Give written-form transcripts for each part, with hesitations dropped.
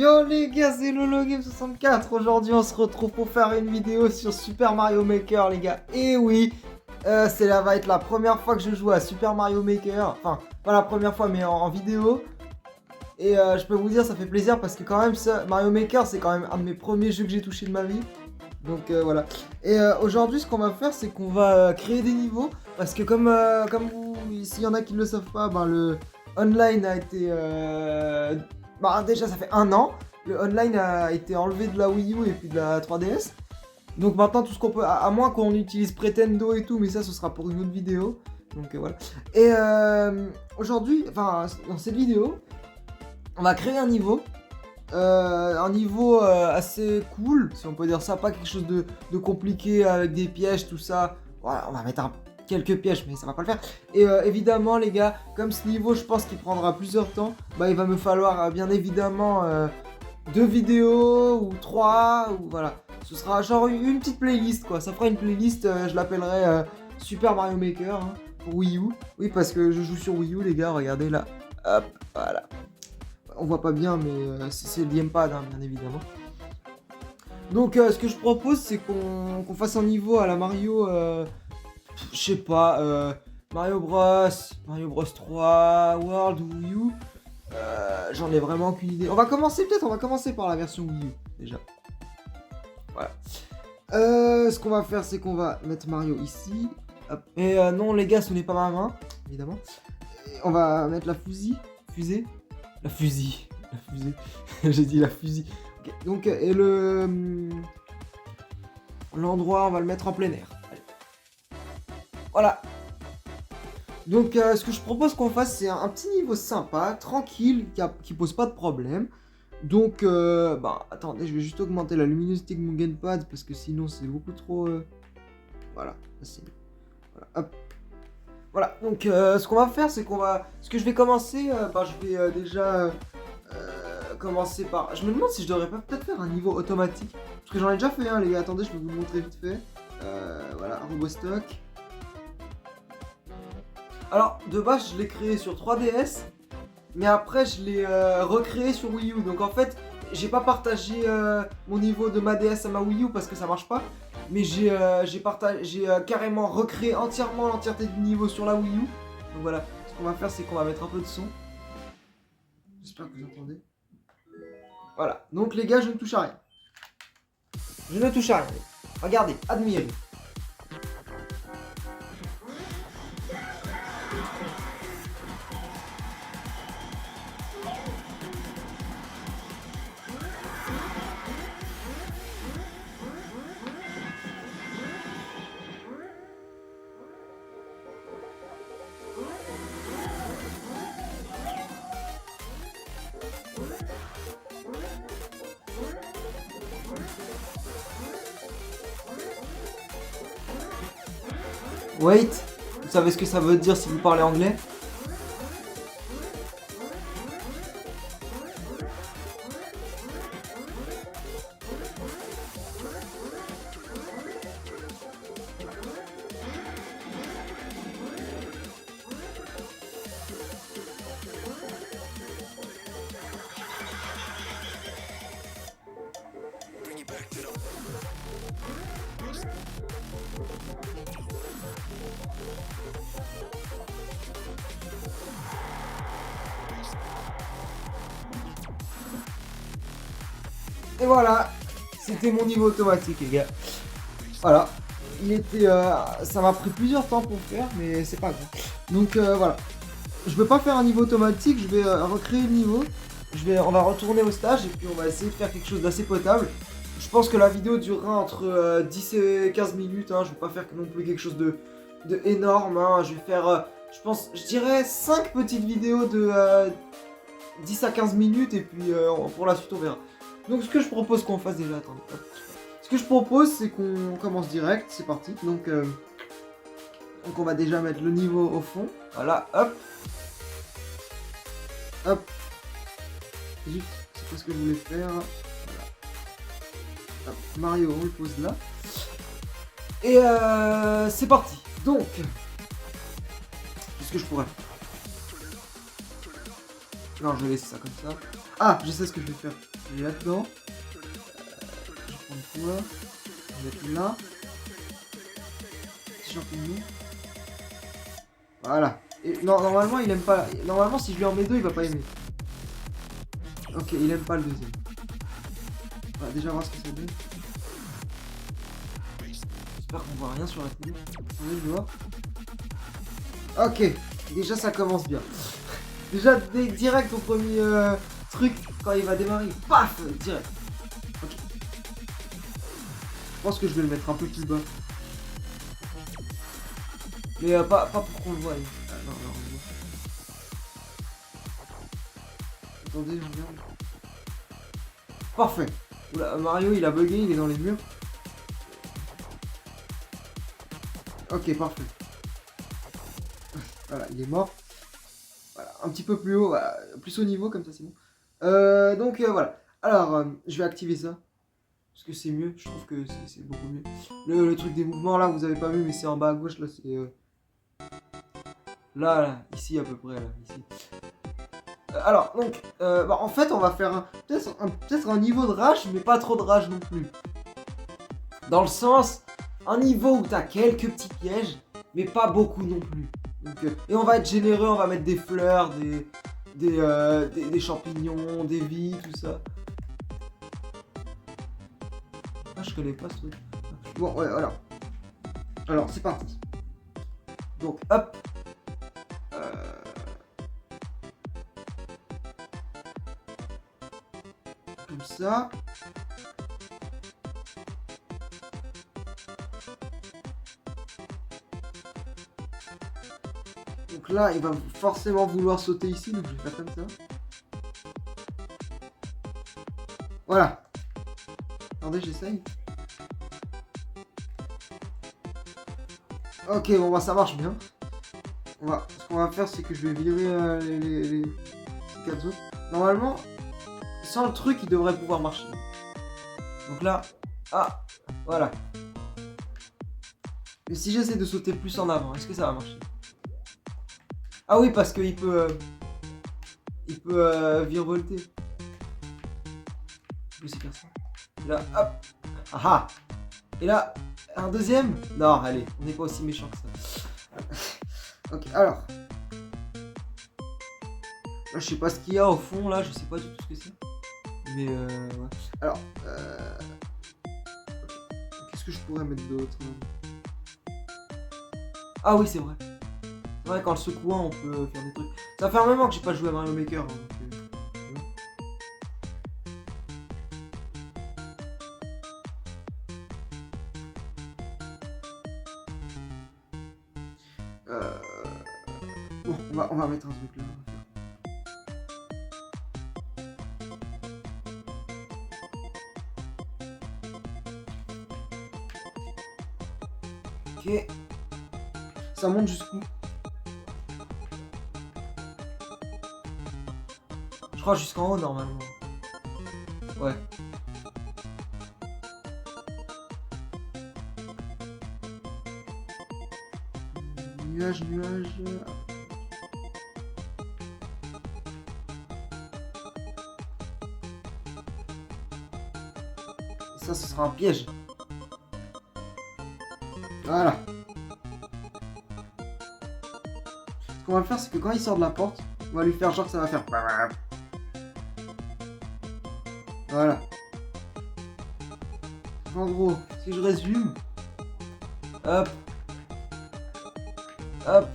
Yo les gars, c'est LoloGame64. Aujourd'hui, on se retrouve pour faire une vidéo sur Super Mario Maker, les gars. Et oui, va être la première fois que je joue à Super Mario Maker. Enfin, pas la première fois, mais en vidéo. Et je peux vous dire, ça fait plaisir parce que quand même, Mario Maker, c'est quand même un de mes premiers jeux que j'ai touché de ma vie. Donc voilà. Et aujourd'hui, ce qu'on va faire, c'est qu'on va créer des niveaux. Parce que comme vous, s'il y en a qui ne le savent pas, ben, le online a été... déjà, ça fait 1 an. Le online a été enlevé de la Wii U et puis de la 3DS. Donc maintenant, tout ce qu'on peut... À moins qu'on utilise Pretendo et tout, mais ça, ce sera pour une autre vidéo. Donc voilà. Et aujourd'hui, enfin, dans cette vidéo, on va créer un niveau. Assez cool, si on peut dire ça, pas quelque chose de compliqué avec des pièges, tout ça. Voilà, on va mettre quelques pièges, mais ça va pas le faire. Et évidemment, les gars, comme ce niveau, je pense qu'il prendra plusieurs temps, bah il va me falloir bien évidemment 2 vidéos ou 3, ou voilà. Ce sera genre une petite playlist, quoi. Ça fera une playlist, je l'appellerai Super Mario Maker hein, pour Wii U. Oui, parce que je joue sur Wii U, les gars, regardez là. Hop, voilà. On voit pas bien, mais c'est le gamepad, hein, bien évidemment. Donc, ce que je propose, c'est qu'on fasse un niveau à la Mario, je sais pas, Mario Bros, Mario Bros 3, World ou Wii U. J'en ai vraiment aucune idée. On va commencer par la version Wii U, déjà. Voilà. Ce qu'on va faire, c'est qu'on va mettre Mario ici. Hop. Et non, les gars, ce n'est pas ma main, évidemment. Et on va mettre la fusée. La fusée. J'ai dit la fusée. Okay. Donc, et l'endroit, on va le mettre en plein air. Allez. Voilà. Donc, ce que je propose qu'on fasse, c'est un petit niveau sympa, tranquille, qui pose pas de problème. Donc, attendez, je vais juste augmenter la luminosité de mon gamepad parce que sinon, c'est beaucoup trop. Voilà, voilà, hop. Voilà, donc ce qu'on va faire, c'est qu'on va... Ce que je vais commencer, je vais déjà commencer par... Je me demande si je devrais pas peut-être faire un niveau automatique. Parce que j'en ai déjà fait un, les gars. Attendez, je vais vous le montrer vite fait. Voilà, Robostock. Alors, de base, je l'ai créé sur 3DS. Mais après, je l'ai recréé sur Wii U. Donc en fait, j'ai pas partagé mon niveau de ma DS à ma Wii U parce que ça marche pas. Mais j'ai carrément recréé entièrement l'entièreté du niveau sur la Wii U. Donc voilà, ce qu'on va faire, c'est qu'on va mettre un peu de son. J'espère que vous entendez. Voilà, donc les gars, je ne touche à rien. Je ne touche à rien. Regardez, admirez. Wait, vous savez ce que ça veut dire si vous parlez anglais? Et voilà, c'était mon niveau automatique, les gars. Voilà, ça m'a pris plusieurs temps pour faire, mais c'est pas grave. Donc voilà, je vais pas faire un niveau automatique, je vais recréer le niveau. On va retourner au stage et puis on va essayer de faire quelque chose d'assez potable. Je pense que la vidéo durera entre 10 et 15 minutes. Hein. Je vais pas faire non plus quelque chose de énorme. Hein. Je vais faire, je dirais 5 petites vidéos de 10 à 15 minutes et puis pour la suite on verra. Donc ce que je propose qu'on fasse déjà, attendez. Ce que je propose c'est qu'on commence direct, c'est parti. Donc on va déjà mettre le niveau au fond. Voilà, hop. Hop. Zut, c'est pas ce que je voulais faire. Voilà. Hop, Mario, on le pose là. Et c'est parti. Donc, qu'est-ce que je pourrais faire? Non, je vais laisser ça comme ça. Ah, je sais ce que je vais faire. Je vais là-dedans. Je vais prendre quoi? Je vais mettre là. Petit champignon. Voilà. Et non, normalement, il aime pas. Normalement, si je lui en mets deux, il va pas aimer. Ok, il aime pas le deuxième. On va déjà voir ce que ça donne. J'espère qu'on voit rien sur la télé. Attendez, je vais voir. Ok, déjà ça commence bien. Déjà direct au premier truc, quand il va démarrer, paf, direct. Ok. Je pense que je vais le mettre un peu plus bas. Mais pas pour qu'on le voie. Ah, non, non, on le voit. Attendez, je regarde. Parfait. Oula, Mario il a bugué, il est dans les murs. Ok, parfait. Voilà, il est mort. Voilà, un petit peu plus haut, voilà, plus haut niveau, comme ça c'est bon. Donc voilà. Alors, je vais activer ça. Parce que c'est mieux, je trouve que c'est beaucoup mieux. Le truc des mouvements là, vous avez pas vu, mais c'est en bas à gauche, là c'est... Là, ici à peu près, là, ici. Alors, donc, bah, en fait, on va faire peut-être un niveau de rage, mais pas trop de rage non plus. Dans le sens, un niveau où t'as quelques petits pièges, mais pas beaucoup non plus. Donc, et on va être généreux, on va mettre des fleurs, des champignons, des vies, tout ça. Ah, je connais pas ce truc. Bon, ouais, voilà. Alors, c'est parti. Donc, hop. Comme ça. Donc là, il va forcément vouloir sauter ici, donc je vais faire comme ça. Voilà. Attendez, j'essaye. Ok, bon, bah ça marche bien. Ce qu'on va faire, c'est que je vais virer les 4 autres. Normalement, sans le truc, il devrait pouvoir marcher. Donc là, ah, voilà. Mais si j'essaie de sauter plus en avant, est-ce que ça va marcher? Ah oui, parce qu'il peut... il peut virevolter. Je peux aussi faire ça. Et là, hop. Ah ah. Et là, un deuxième? Non, allez, on n'est pas aussi méchant que ça. Ok, alors. Là, je sais pas ce qu'il y a au fond, là, je sais pas du tout ce que c'est. Mais ouais. Alors, qu'est-ce que je pourrais mettre d'autre? Ah oui, c'est vrai. C'est vrai, qu'en le secouant, on peut faire des trucs. Ça fait un moment que j'ai pas joué à Mario Maker. Hein, donc, bon, on va mettre un truc là. Ok. Ça monte jusqu'où? Je crois jusqu'en haut normalement. Ouais. Nuage, nuage. Et ça, ce sera un piège. Voilà. Ce qu'on va faire, c'est que quand il sort de la porte, on va lui faire genre que ça va faire. Voilà. En gros, si je résume, hop, hop.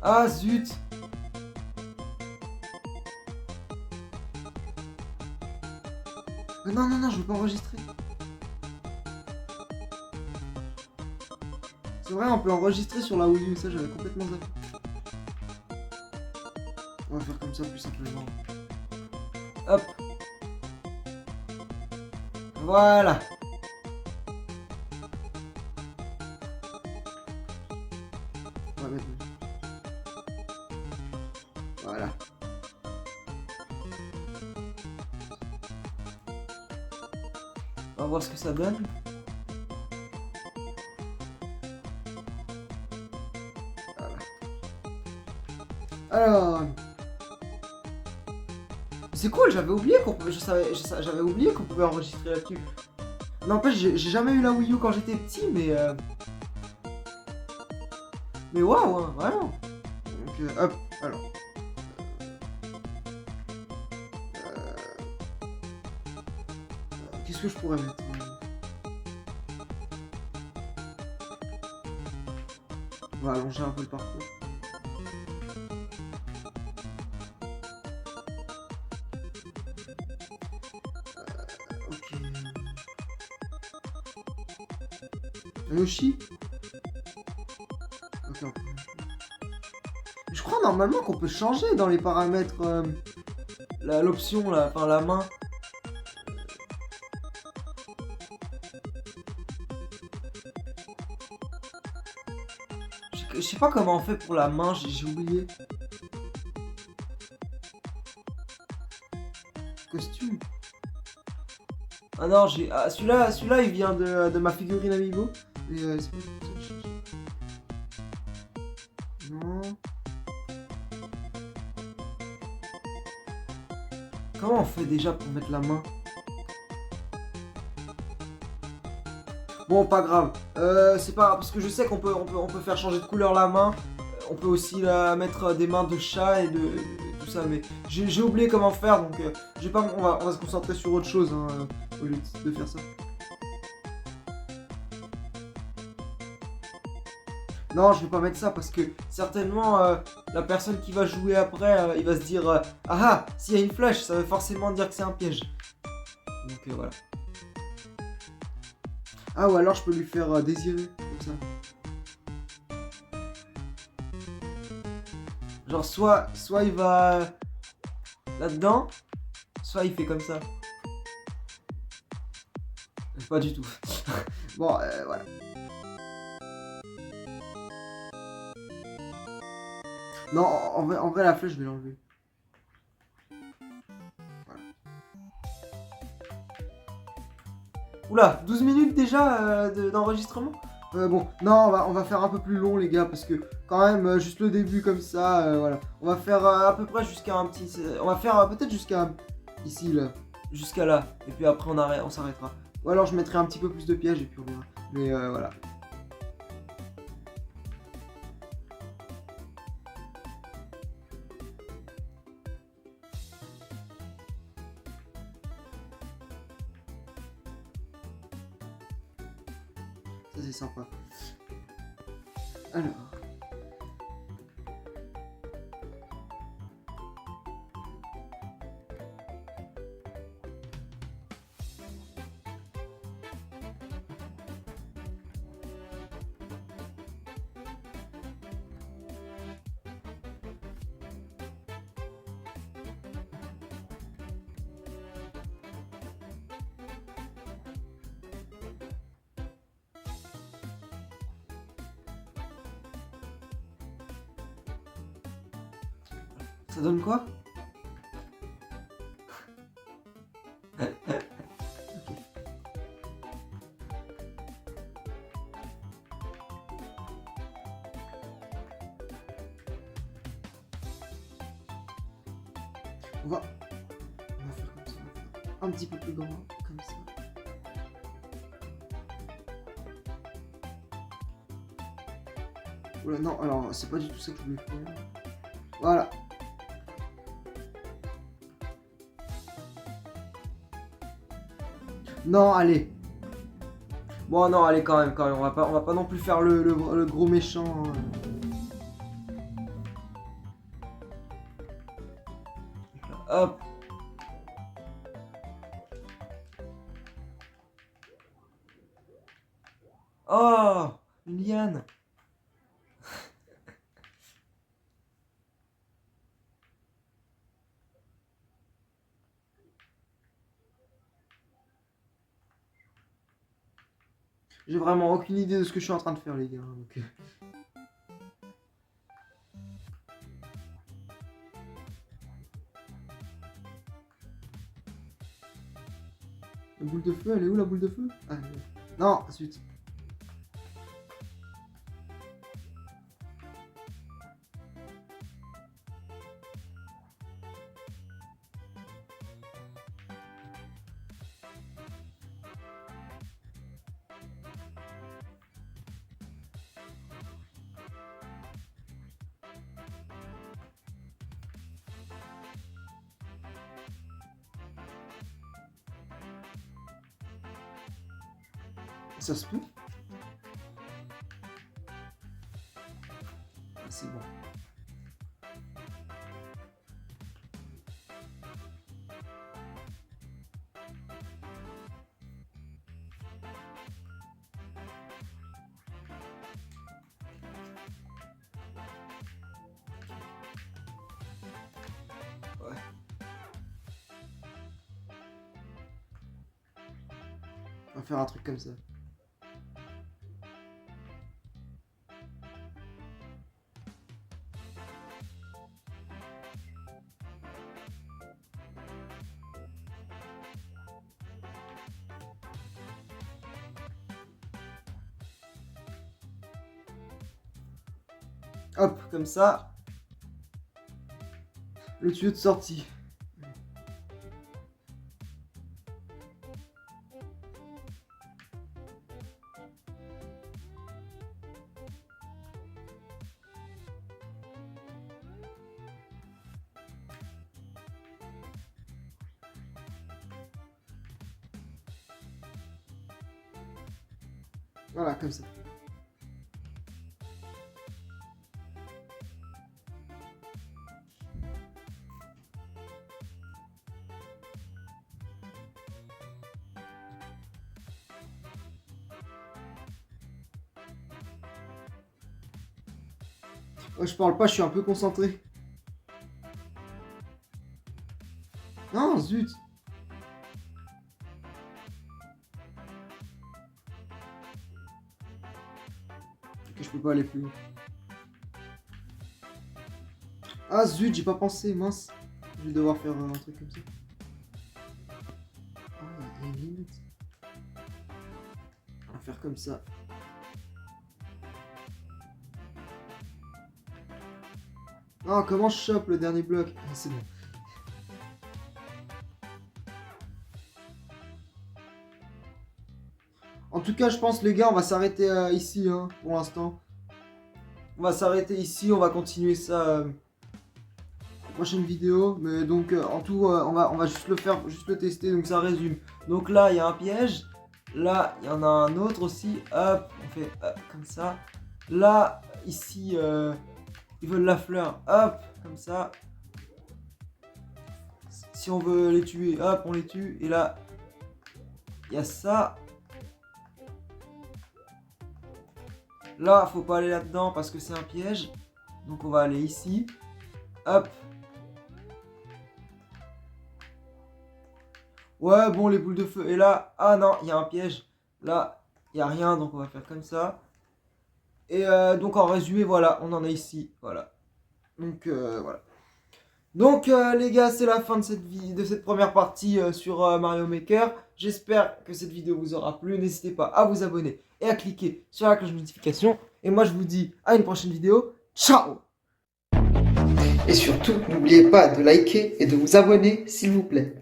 Ah zut. Non, non, non, je veux pas enregistrer. C'est vrai, on peut enregistrer sur la Wii U, ça j'avais complètement zappé. On va faire comme ça plus simplement. Hop. Voilà. On va mettre... Voilà. On va voir ce que ça donne. Alors... C'est cool, j'avais oublié qu'on pouvait... J'avais oublié qu'on pouvait enregistrer là-dessus. N'empêche, j'ai jamais eu la Wii U quand j'étais petit, mais... Mais waouh, hein, vraiment. Donc, hop, alors... Qu'est-ce que je pourrais mettre? On va allonger un peu le parcours. Ok. Yoshi. Ok, je crois normalement qu'on peut changer dans les paramètres l'option là, enfin la main. Je sais pas comment on fait pour la main, j'ai oublié. Costume. Ah non, j'ai. Ah, celui-là, il vient de ma figurine Amiibo. Et c'est pas ça que je cherche. Non. Comment on fait déjà pour mettre la main? Bon, pas grave. C'est pas parce que je sais qu'on peut faire changer de couleur la main. On peut aussi la mettre des mains de chat et de tout ça, mais j'ai oublié comment faire, donc je vais pas, on va se concentrer sur autre chose hein, au lieu de faire ça. Non, je vais pas mettre ça parce que certainement la personne qui va jouer après, il va se dire ah ah, s'il y a une flèche, ça veut forcément dire que c'est un piège. Donc voilà. Ah ou alors je peux lui faire désirer comme ça. Genre soit il va là-dedans, soit il fait comme ça. Pas du tout. Bon, voilà. Non, en vrai la flèche, je vais l'enlever. Voilà. Oula, 12 minutes déjà d'enregistrement. Bon, non, on va faire un peu plus long les gars, parce que quand même, juste le début comme ça, voilà. On va faire à peu près jusqu'à un petit... On va faire peut-être jusqu'à ici, là. Jusqu'à là. Et puis après, on s'arrêtera. Ou alors je mettrai un petit peu plus de pièges et puis on verra. Mais voilà. Ça c'est sympa. Alors... Ça donne quoi? On va faire comme ça. Un petit peu plus grand, comme ça. Oula, non, alors c'est pas du tout ça que je voulais faire. Voilà. Non, allez. Bon, non, allez, quand même. On va pas non plus faire le gros méchant. Hein. Hop. Oh, une liane. J'ai vraiment aucune idée de ce que je suis en train de faire, les gars. Donc... La boule de feu, elle est où la boule de feu? Ah, non, ensuite. Ça se peut. Ah, c'est bon. Ouais. On va faire un truc comme ça. Hop, comme ça. Le tuyau de sortie. Voilà, comme ça. Oh, je parle pas, je suis un peu concentré. Non, zut. Ok, je peux pas aller plus loin. Ah zut, j'ai pas pensé, mince. Je vais devoir faire un truc comme ça. Ah, il y a une limite. On va faire comme ça. Ah, comment je chope le dernier bloc? Ah, c'est bon. En tout cas, je pense, les gars, on va s'arrêter ici, hein, pour l'instant. On va s'arrêter ici, on va continuer ça prochaine vidéo. Mais donc, en tout, on va juste le faire, juste le tester, donc ça résume. Donc là, il y a un piège. Là, il y en a un autre aussi. Hop, on fait comme ça. Là, ici, ils veulent la fleur. Hop, comme ça. Si on veut les tuer, hop, on les tue. Et là, il y a ça. Là, faut pas aller là-dedans parce que c'est un piège. Donc on va aller ici. Hop. Ouais, bon, les boules de feu. Et là, ah non, il y a un piège. Là, il n'y a rien, donc on va faire comme ça. Et donc en résumé, voilà, on en est ici. Voilà. Donc voilà. Donc les gars, c'est la fin de cette première partie sur Mario Maker. J'espère que cette vidéo vous aura plu. N'hésitez pas à vous abonner et à cliquer sur la cloche de notification. Et moi je vous dis à une prochaine vidéo. Ciao! Et surtout, n'oubliez pas de liker et de vous abonner s'il vous plaît.